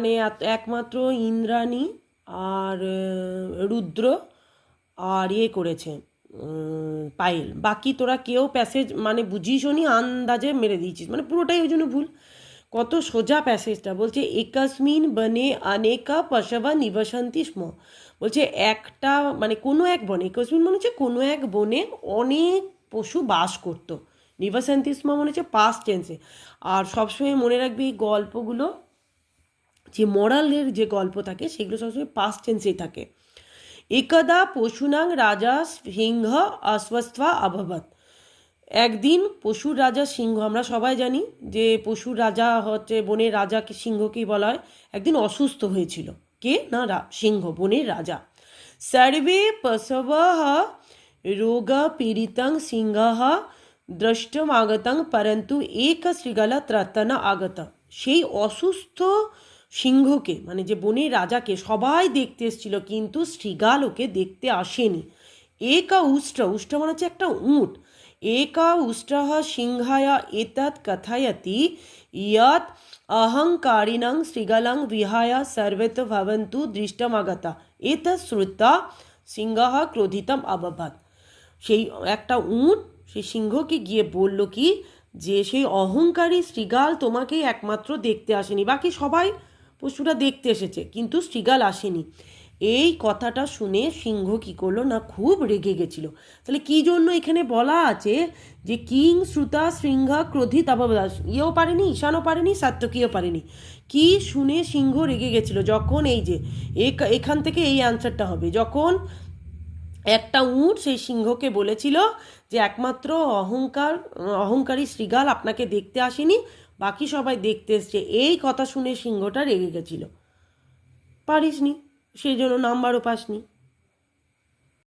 মানে একমাত্র ইন্দ্রাণী আর রুদ্র আর করেছে পায়েল, বাকি তোরা কেউ প্যাসেজ মানে বুঝিসও নি, আন্দাজে মেরে দিয়েছিস, মানে পুরোটাই ওই জন্য ভুল। কত সোজা প্যাসেজটা, বলছে একস্মিন বনে অনেকা পশবা নিবসন্তি স্ম, বলছে একটা মানে কোনো এক বনে, একস্মিন মনে হচ্ছে কোনো এক বনে অনেক পশু বাস করতো, নিবসন্তি স্ম মনে হচ্ছে পাস্ট টেন্সে। আর সবসময় মনে রাখবি এই গল্পগুলো, যে মরালের যে গল্প থাকে সেগুলো সবসময় পাস্ট টেন্সেই থাকে। একদা পশুনাং রাজা সিংহ অস্বস্থা অভবত, একদিন পশুর রাজা সিংহ, আমরা সবাই জানি যে পশুর রাজা হচ্ছে বনের রাজাকে সিংহকেই বলা হয়, একদিন অসুস্থ হয়েছিল। কে না সিংহ, বনের রাজা। সর্বে পশবঃ রোগ পীড়িতং সিংহ দ্রষ্টমাগতং পরন্তু এক শৃগাল ত্রাতন আগত, সেই অসুস্থ সিংহকে মানে যে বনের রাজাকে সবাই দেখতে এসেছিল, কিন্তু শৃগাল ওকে দেখতে আসেনি। একা উষ্ট্র, উষ্ট্র মানে হচ্ছে একটা উট, एका उष्ट्रः सिंहाय एतत् कथयति यत् अहङ्कारिणं शृगालं विहाय सर्वत्र भवन्तु दृष्टमागता, एतत् श्रुत्वा সিংহ ক্রোধিতম অবভাত, সেই একটা উট সেই সিংহকে গিয়ে বলল কি যে সেই অহংকারী শৃগাল তোমাকেই একমাত্র দেখতে আসেনি, বাকি সবাই পশুরা দেখতে এসেছে কিন্তু শৃগাল আসেনি। এই কথাটা শুনে সিংহ কি করলো না খুব রেগে গেছিল। তাহলে কি জন্য এখানে বলা আছে যে কিং শ্রুতা সিংহ ক্রোধিত অবভাত, ইয়েও পারেনি, ঈশানও পারেনি, সাত্যকীও পারেনি, কি শুনে সিংহ রেগে গেছিল, যখন এই যে এখান থেকে এই অ্যান্সারটা হবে, যখন একটা উট সেই সিংহকে বলেছিল যে একমাত্র অহংকারী শৃগাল আপনাকে দেখতে আসেনি, বাকি সবাই দেখতে এসছে, এই কথা শুনে সিংহটা রেগে গেছিল। পারিসনি, সেই জন্য নাম্বারও পাসনি।